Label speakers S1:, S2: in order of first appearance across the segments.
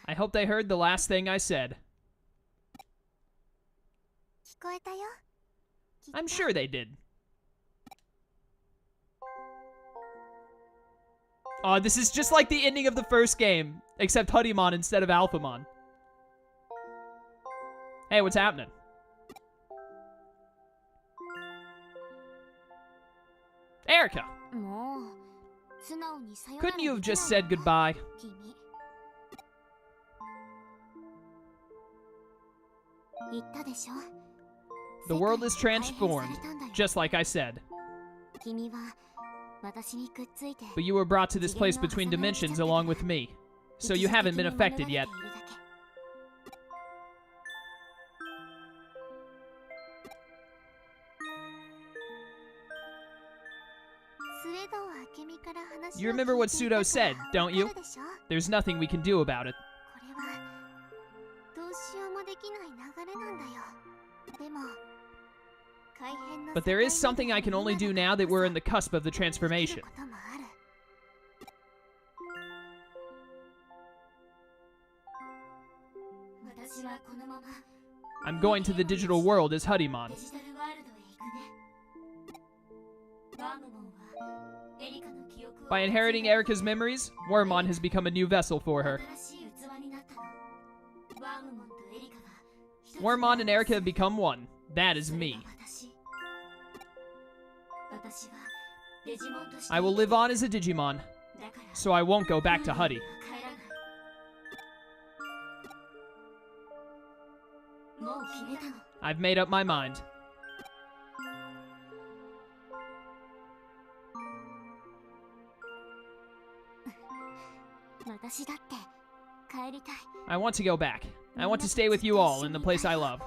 S1: I hope they heard the last thing I said. I'm sure they did. Oh, this is just like the ending of the first game, except Hudimon instead of Alphamon. Hey, what's happening? Erica! Couldn't you have just said goodbye? The world is transformed, just like I said. But you were brought to this place between dimensions along with me, so you haven't been affected yet. You remember what Pseudo said, don't you? There's nothing we can do about it. But there is something I can only do now that we're in the cusp of the transformation. I'm going to the digital world as Hudimon. By inheriting Erica's memories, Wormmon has become a new vessel for her. Wormmon and Erica have become one. That is me. I will live on as a Digimon, so I won't go back to Huddy. I've made up my mind. I want to go back. I want to stay with you all in the place I love.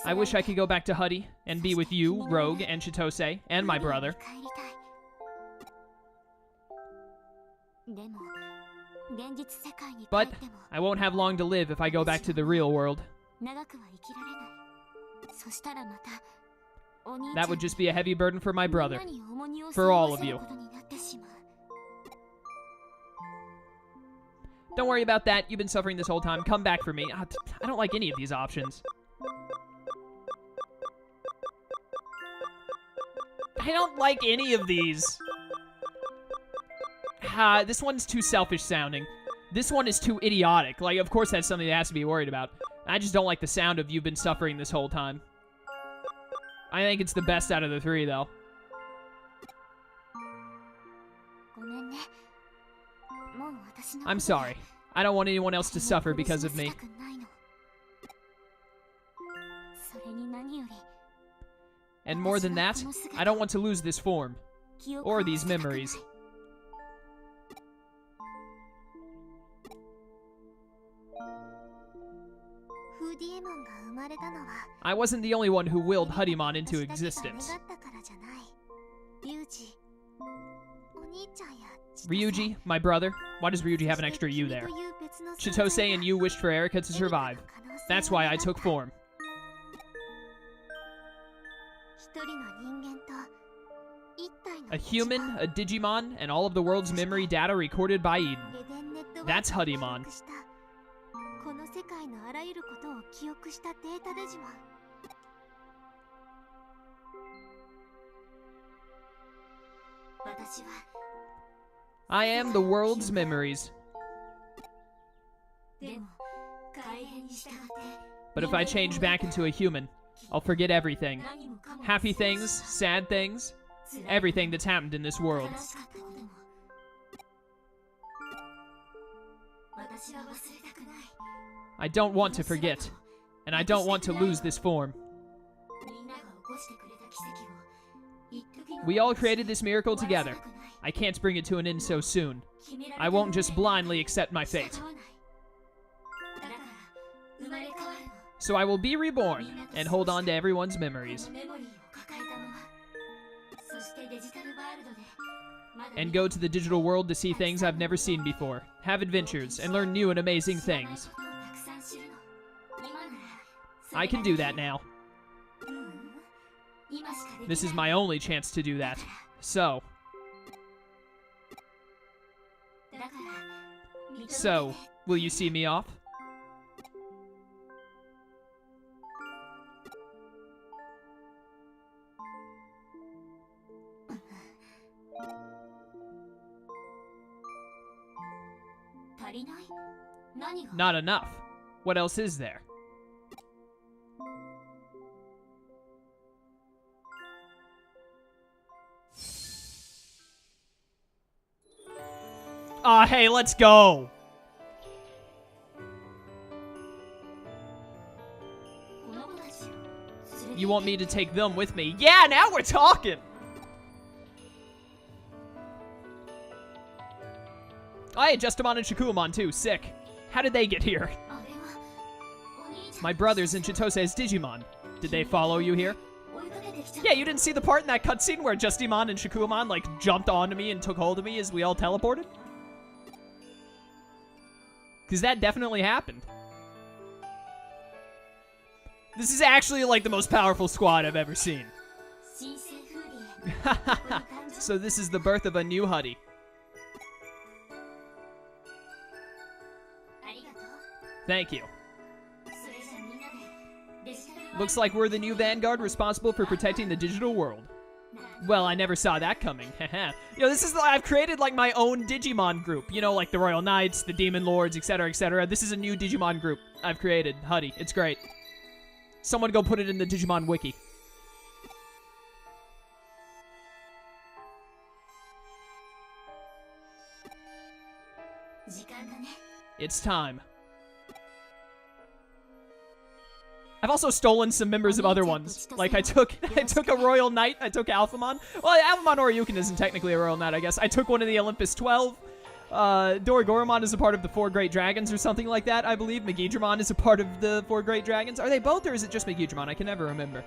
S1: I wish I could go back to Huddy and be with you, Rogue, and Chitose, and my brother. But I won't have long to live if I go back to the real world. That would just be a heavy burden for my brother. For all of you. Don't worry about that. You've been suffering this whole time. Come back for me. I don't like any of these options. I don't like any of these. This one's too selfish sounding. This one is too idiotic. Like, of course that's something that has to be worried about. I just don't like the sound of you've been suffering this whole time. I think it's the best out of the three, though. I'm sorry. I don't want anyone else to suffer because of me. And more than that, I don't want to lose this form. Or these memories. I wasn't the only one who willed Hudimon into existence. Ryuji, my brother. Why does Ryuji have an extra U there? Chitose and you wished for Erica to survive. That's why I took form. A human, a Digimon, and all of the world's memory data recorded by Eden. That's Hudimon. I am the world's memories. But if I change back into a human, I'll forget everything. Happy things, sad things, everything that's happened in this world. I don't want to forget, and I don't want to lose this form. We all created this miracle together. I can't bring it to an end so soon. I won't just blindly accept my fate. So I will be reborn and hold on to everyone's memories. And go to the digital world to see things I've never seen before, have adventures, and learn new and amazing things. I can do that now. This is my only chance to do that. So, So, will you see me off? Not enough. What else is there? Aw, hey, let's go! You want me to take them with me? Yeah, now we're talking! Oh, hey, Justamon and Shakuamon, too. Sick. How did they get here? My brothers and Chitose's Digimon. Did they follow you here? Yeah, you didn't see the part in that cutscene where Justamon and Shakuamon, like, jumped onto me and took hold of me as we all teleported? Because that definitely happened. This is actually, like, the most powerful squad I've ever seen. So this is the birth of a new Huddy. Thank you. Looks like we're the new vanguard responsible for protecting the digital world. Well, I never saw that coming. Yo, this is, I've created, like, my own Digimon group. You know, like the Royal Knights, the Demon Lords, etc., etc. This is a new Digimon group I've created. Huddy. It's great. Someone go put it in the Digimon wiki. It's time. I've also stolen some members of other ones. Like, I took a Royal Knight. I took Alphamon. Well, Alphamon Oryukin isn't technically a Royal Knight, I guess. I took one of the Olympus 12. Dorigoromon is a part of the 4 Great Dragons or something like that, I believe. Megidramon is a part of the 4 Great Dragons. Are they both, or is it just Megidramon? I can never remember.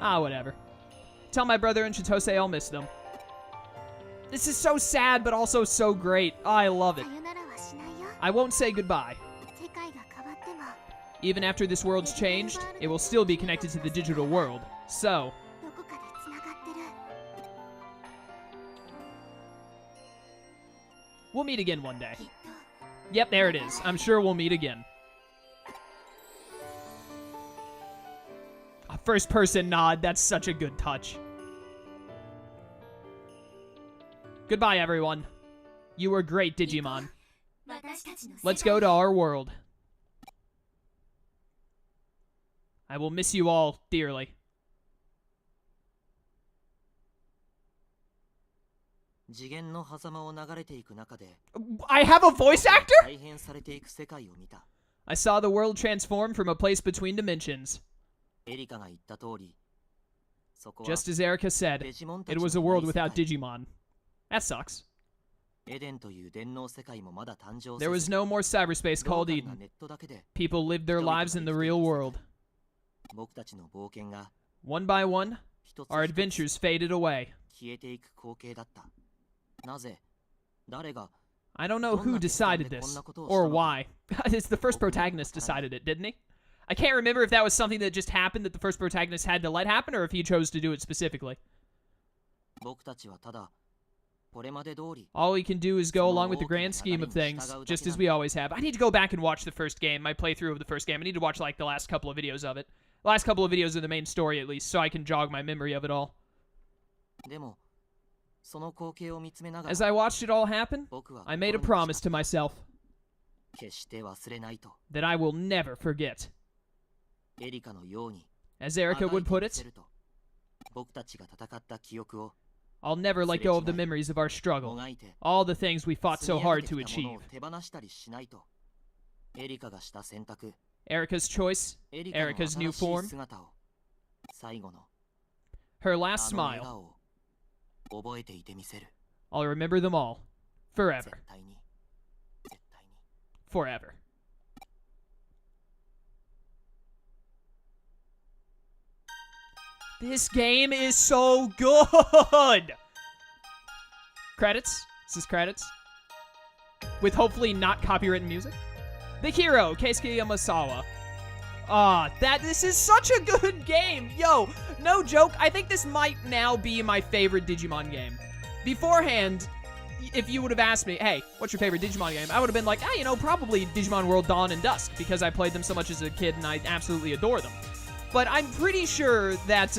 S1: Ah, whatever. Tell my brother and Chitose I'll miss them. This is so sad, but also so great. Oh, I love it. I won't say goodbye. Even after this world's changed, it will still be connected to the digital world. So... we'll meet again one day. Yep, there it is. I'm sure we'll meet again. A first-person nod. That's such a good touch. Goodbye, everyone. You were great, Digimon. Let's go to our world. I will miss you all dearly. I have a voice actor? I saw the world transform from a place between dimensions. Just as Erika said, it was a world without Digimon. That sucks. There was no more cyberspace called Eden. People lived their lives in the real world. One by one, our adventures faded away. I don't know who decided this, or why. It's the first protagonist decided it, didn't he? I can't remember if that was something that just happened that the first protagonist had to let happen, or if he chose to do it specifically. All we can do is go along with the grand scheme of things, just as we always have. I need to go back and watch the first game, my playthrough of the first game. I need to watch, like, the last couple of videos of it. The last couple of videos of the main story, at least, so I can jog my memory of it all. As I watched it all happen, I made a promise to myself that I will never forget. As Erika would put it, I'll never let go of the memories of our struggle, all the things we fought so hard to achieve. Erika's choice, Erika's new form, her last smile. I'll remember them all. Forever. Forever. This game is so good! Credits. This is credits. With hopefully not copywritten music. The hero, Keisuke Amazawa. This is such a good game. Yo, no joke. I think this might now be my favorite Digimon game. Beforehand, if you would have asked me, hey, what's your favorite Digimon game? I would have been like, you know, probably Digimon World Dawn and Dusk, because I played them so much as a kid and I absolutely adore them. But I'm pretty sure that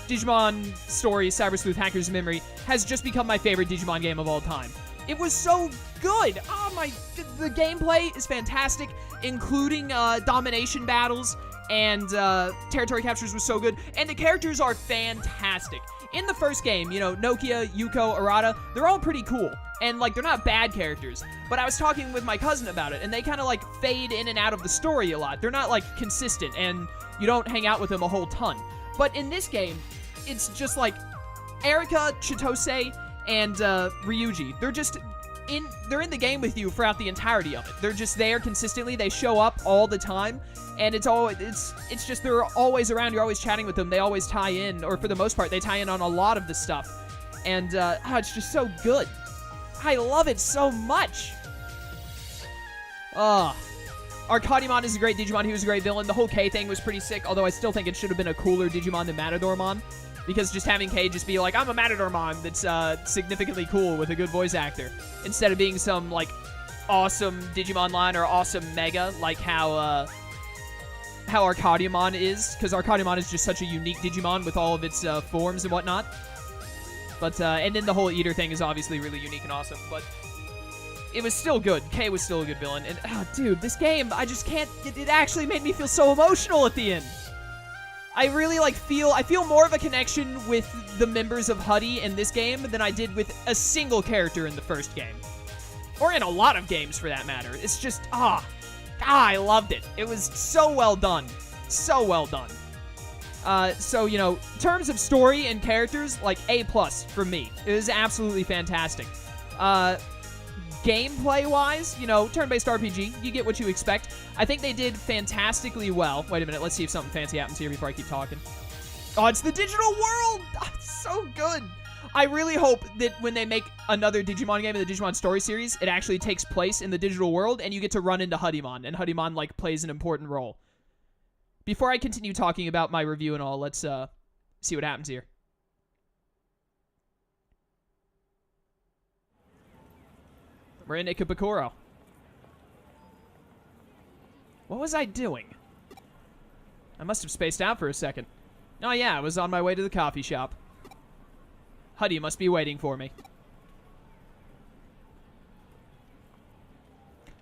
S1: Digimon Story, Cyber Sleuth Hacker's Memory has just become my favorite Digimon game of all time. It was so good. Oh my, the gameplay is fantastic, including domination battles and territory captures was so good. And the characters are fantastic. In the first game, you know, Nokia, Yuko, Arata, they're all pretty cool. And, like, they're not bad characters. But I was talking with my cousin about it, and they kind of, like, fade in and out of the story a lot. They're not, like, consistent, and you don't hang out with them a whole ton. But in this game, it's just, like, Erika, Chitose, and Ryuji. They're in the game with you throughout the entirety of it. They're just there consistently. They show up all the time. And it's just they're always around. You're always chatting with them. They always tie in, or for the most part, they tie in on a lot of the stuff. And it's just so good. I love it so much. Arcadiamon is a great Digimon. He was a great villain. The whole K thing was pretty sick, although I still think it should have been a cooler Digimon than Matadormon. Because just having K just be like, I'm a Matadormon that's significantly cool with a good voice actor. Instead of being some, like, awesome Digimon line or awesome Mega, like how Arcadiamon is, because Arcadiamon is just such a unique Digimon with all of its forms and whatnot. But, and then the whole Eater thing is obviously really unique and awesome, but it was still good. K was still a good villain, and, dude, this game, I just can't, it actually made me feel so emotional at the end. I really, like, I feel more of a connection with the members of Huddy in this game than I did with a single character in the first game. Or in a lot of games, for that matter. It's just, I loved it. It was so well done. So well done. So, you know, in terms of story and characters, like, A+ from me. It was absolutely fantastic. Gameplay-wise, you know, turn-based RPG, you get what you expect. I think they did fantastically well. Wait a minute, let's see if something fancy happens here before I keep talking. Oh, it's the digital world! Oh, it's so good! I really hope that when they make another Digimon game in the Digimon Story series, it actually takes place in the digital world, and you get to run into Huddymon, and Huddymon, like, plays an important role. Before I continue talking about my review and all, let's see what happens here. We're in Ikebukuro. What was I doing? I must have spaced out for a second. Oh yeah, I was on my way to the coffee shop. Huddy must be waiting for me.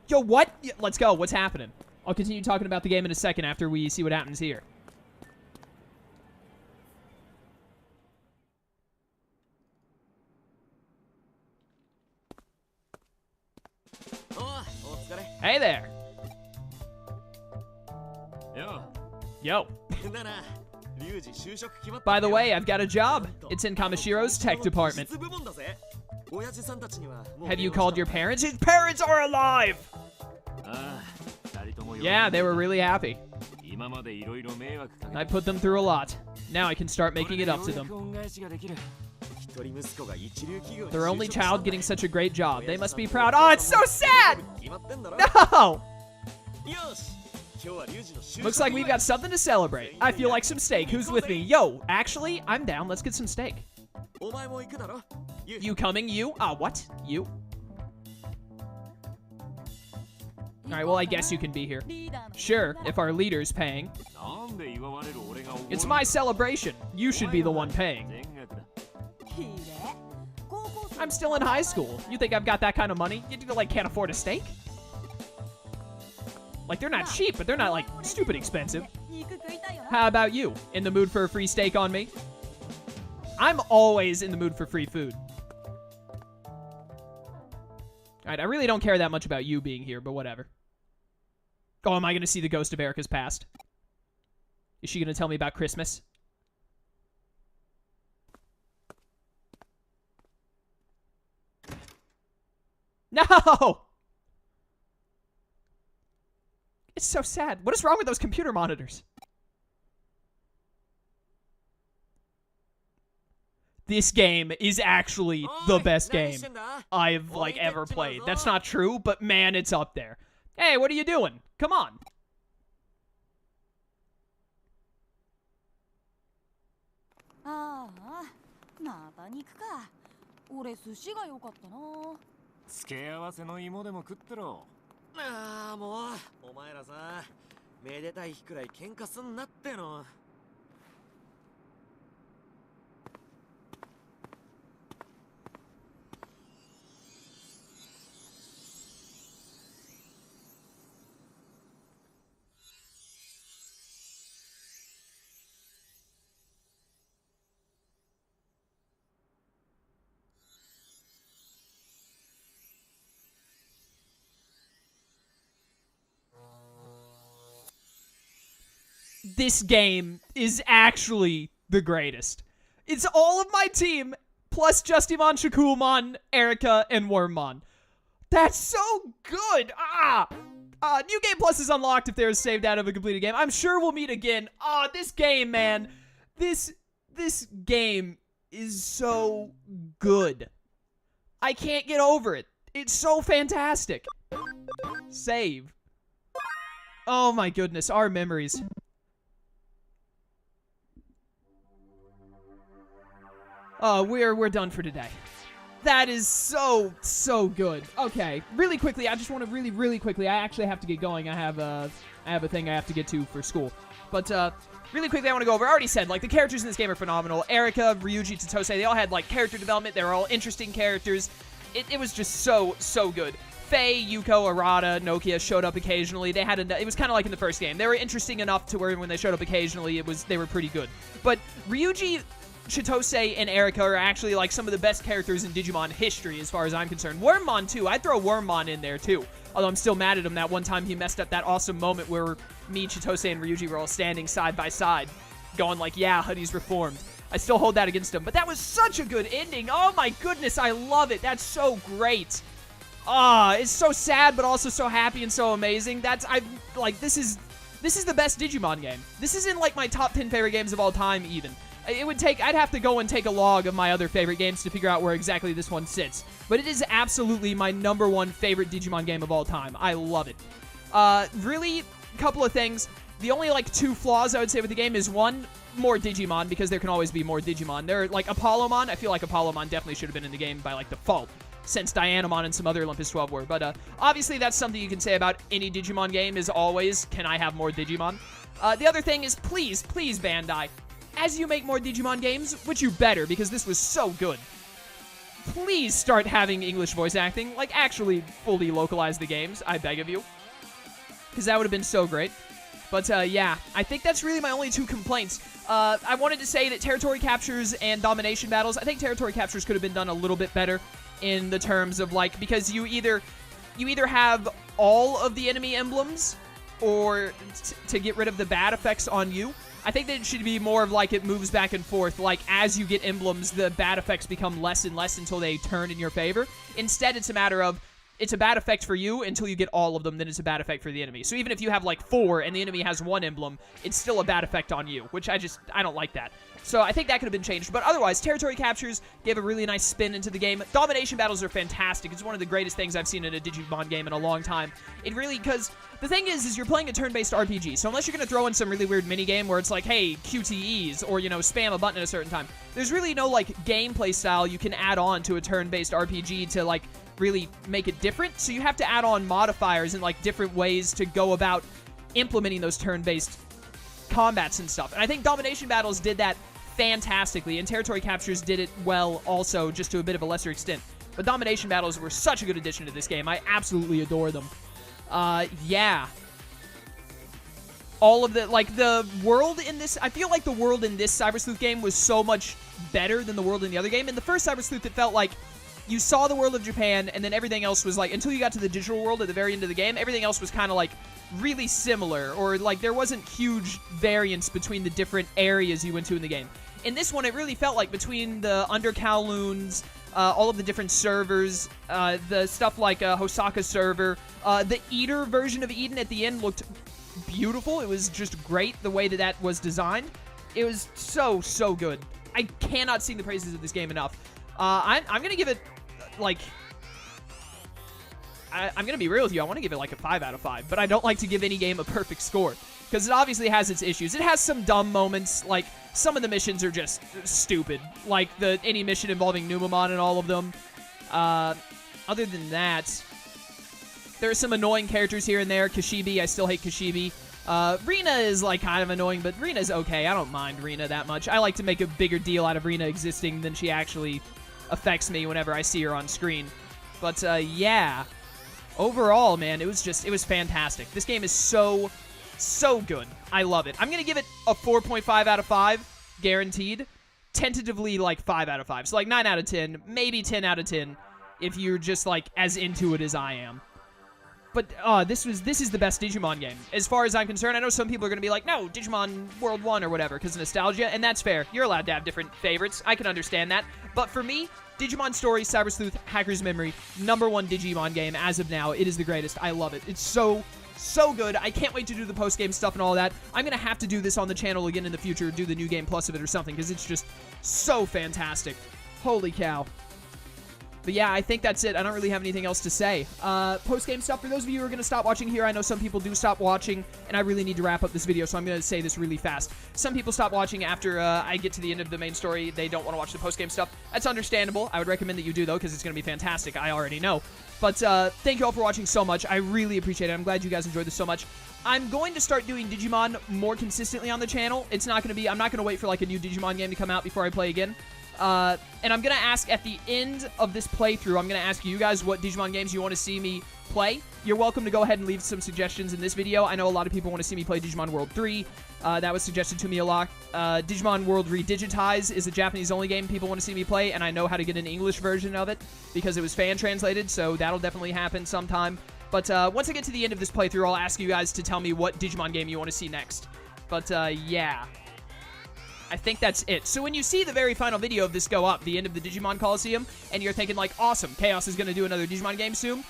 S1: Yo, what? Yeah, let's go. What's happening? I'll continue talking about the game in a second after we see what happens here. Hey there. Yo. By the way, I've got a job. It's in Kamashiro's tech department. Have you called your parents? His parents are alive! Yeah, they were really happy. I put them through a lot. Now I can start making it up to them. Their only child getting such a great job. They must be proud. Oh, it's so sad! No! Looks like we've got something to celebrate. I feel like some steak. Who's with me? Yo, actually, I'm down. Let's get some steak. You coming? You? What? You? Alright, well, I guess you can be here. Sure, if our leader's paying. It's my celebration. You should be the one paying. I'm still in high school. You think I've got that kind of money? You, like, can't afford a steak? Like, they're not cheap, but they're not, like, stupid expensive. How about you? In the mood for a free steak on me? I'm always in the mood for free food. Alright, I really don't care that much about you being here, but whatever. Oh, am I going to see the ghost of Erica's past? Is she going to tell me about Christmas? No! It's so sad. What is wrong with those computer monitors? This game is actually the best game I've, like, ever played. That's not true, but man, it's up there. Hey, what are you doing? Come on.
S2: 俺寿司が良かったな。
S3: 付け合わせの芋でも食ってろ。
S4: ああ、もうお前らさ、めでたい日くらい喧嘩すんなっての。
S1: This game is actually the greatest. It's all of my team, plus Justimon, Shakulmon, Erica, and Wormmon. That's so good! New Game Plus is unlocked if there is saved out of a completed game. I'm sure we'll meet again. This game, man. This game is so good. I can't get over it. It's so fantastic. Save. Oh my goodness, our memories. We're done for today. That is so good. Okay, really quickly, I just want to really quickly, I actually have to get going. I have a thing I have to get to for school. But, really quickly, I want to go over, I already said, like, the characters in this game are phenomenal. Erika, Ryuji, Totose, they all had, like, character development. They were all interesting characters. It was just so good. Faye, Yuko, Arata, Nokia showed up occasionally. They had it was kind of like in the first game. They were interesting enough to where when they showed up occasionally, they were pretty good. But Ryuji, Chitose, and Erika are actually like some of the best characters in Digimon history as far as I'm concerned. Wormmon too. I'd throw Wormmon in there too. Although I'm still mad at him that one time he messed up that awesome moment where me, Chitose, and Ryuji were all standing side by side, going like, yeah, Huddy's reformed. I still hold that against him. But that was such a good ending. Oh my goodness, I love it. That's so great. It's so sad, but also so happy and so amazing. This is the best Digimon game. This is in like my top 10 favorite games of all time even. I'd have to go and take a log of my other favorite games to figure out where exactly this one sits. But it is absolutely my #1 favorite Digimon game of all time. I love it. Really, a couple of things. The only, like, 2 flaws I would say with the game is, one, more Digimon, because there can always be more Digimon. There are, like, Apollomon. I feel like Apollomon definitely should have been in the game by, like, default, since Dianamon and some other Olympus 12 were. But, obviously, that's something you can say about any Digimon game is always, can I have more Digimon? The other thing is, please, Bandai, as you make more Digimon games, which you better, because this was so good, please start having English voice acting. Like, actually fully localize the games, I beg of you. Because that would have been so great. But, yeah, I think that's really my only 2 complaints. I wanted to say that territory captures and domination battles, I think territory captures could have been done a little bit better in the terms of, like, because you either have all of the enemy emblems or to get rid of the bad effects on you. I think that it should be more of like it moves back and forth. Like as you get emblems, the bad effects become less and less until they turn in your favor. Instead, it's a matter of it's a bad effect for you until you get all of them, then it's a bad effect for the enemy. So even if you have like 4 and the enemy has 1 emblem, it's still a bad effect on you, which I don't like that. So I think that could have been changed. But otherwise, territory captures gave a really nice spin into the game. Domination battles are fantastic. It's one of the greatest things I've seen in a Digimon game in a long time. It really, because the thing is you're playing a turn-based RPG. So unless you're going to throw in some really weird minigame where it's like, hey, QTEs, or, you know, spam a button at a certain time, there's really no, like, gameplay style you can add on to a turn-based RPG to, like, really make it different. So you have to add on modifiers and, like, different ways to go about implementing those turn-based combats and stuff. And I think domination battles did that fantastically, and territory captures did it well also, just to a bit of a lesser extent. But domination battles were such a good addition to this game. I absolutely adore them. Yeah. All of the, like, the world in this, I feel like the world in this Cyber Sleuth game was so much better than the world in the other game. In the first Cyber Sleuth, it felt like you saw the world of Japan, and then everything else was like, until you got to the digital world at the very end of the game, everything else was kind of like really similar, or like there wasn't huge variance between the different areas you went to in the game. In this one, it really felt like between the Under Kowloons, all of the different servers, the stuff like Hosaka server, the Eater version of Eden at the end looked beautiful. It was just great the way that that was designed. It was so good. I cannot sing the praises of this game enough. I'm going to give it, like, I'm going to be real with you. I want to give it like a 5 out of 5, but I don't like to give any game a perfect score. because it obviously has its issues. It has some dumb moments, like some of the missions are just stupid, like any mission involving Numamon and all of them. Other than that, there are some annoying characters here and there. Kashibi, I still hate Kashibi. Rina is like kind of annoying, but Rina's okay. I don't mind Rina that much. I like to make a bigger deal out of Rina existing than she actually affects me whenever I see her on screen. But yeah, overall, man, it was fantastic. This game is so good. I love it. I'm gonna give it a 4.5 out of 5, guaranteed. Tentatively, like 5 out of 5. So like 9 out of 10, maybe 10 out of 10, if you're just like as into it as I am. But this is the best Digimon game. As far as I'm concerned, I know some people are going to be like, no, Digimon World 1 or whatever, because of nostalgia, and that's fair. You're allowed to have different favorites. I can understand that. But for me, Digimon Story, Cyber Sleuth, Hacker's Memory, #1 Digimon game as of now. It is the greatest. I love it. It's so good. I can't wait to do the post-game stuff and all that. I'm going to have to do this on the channel again in the future, do the New Game Plus of it or something, because it's just so fantastic. Holy cow. But yeah, I think that's it. I don't really have anything else to say. Post-game stuff, for those of you who are going to stop watching here, I know some people do stop watching, and I really need to wrap up this video, so I'm going to say this really fast. Some people stop watching after I get to the end of the main story. They don't want to watch the post-game stuff. That's understandable. I would recommend that you do, though, because it's going to be fantastic. I already know. But thank you all for watching so much. I really appreciate it. I'm glad you guys enjoyed this so much. I'm going to start doing Digimon more consistently on the channel. It's not going to be... I'm not going to wait for, like, a new Digimon game to come out before I play again. And I'm going to ask at the end of this playthrough, I'm going to ask you guys what Digimon games you want to see me play. You're welcome to go ahead and leave some suggestions in this video. I know a lot of people want to see me play Digimon World 3. That was suggested to me a lot. Digimon World Redigitize is a Japanese-only game people want to see me play, and I know how to get an English version of it because it was fan-translated, so that'll definitely happen sometime. But once I get to the end of this playthrough, I'll ask you guys to tell me what Digimon game you want to see next. But yeah. I think that's it. So when you see the very final video of this go up, the end of the Digimon Coliseum, and you're thinking like, awesome, Chaos is going to do another Digimon game soon,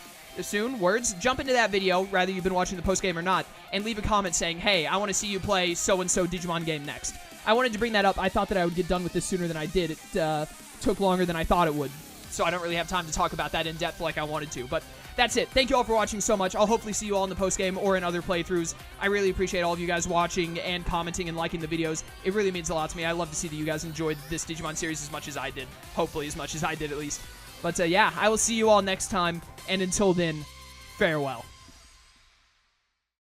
S1: jump into that video, whether you've been watching the post-game or not, and leave a comment saying, hey, I want to see you play so-and-so Digimon game next. I wanted to bring that up. I thought that I would get done with this sooner than I did. It took longer than I thought it would, so I don't really have time to talk about that in depth like I wanted to, but that's it. Thank you all for watching so much. I'll hopefully see you all in the post-game or in other playthroughs. I really appreciate all of you guys watching and commenting and liking the videos. It really means a lot to me. I love to see that you guys enjoyed this Digimon series as much as I did. Hopefully as much as I did, at least. But yeah, I will see you all next time, and until then, farewell.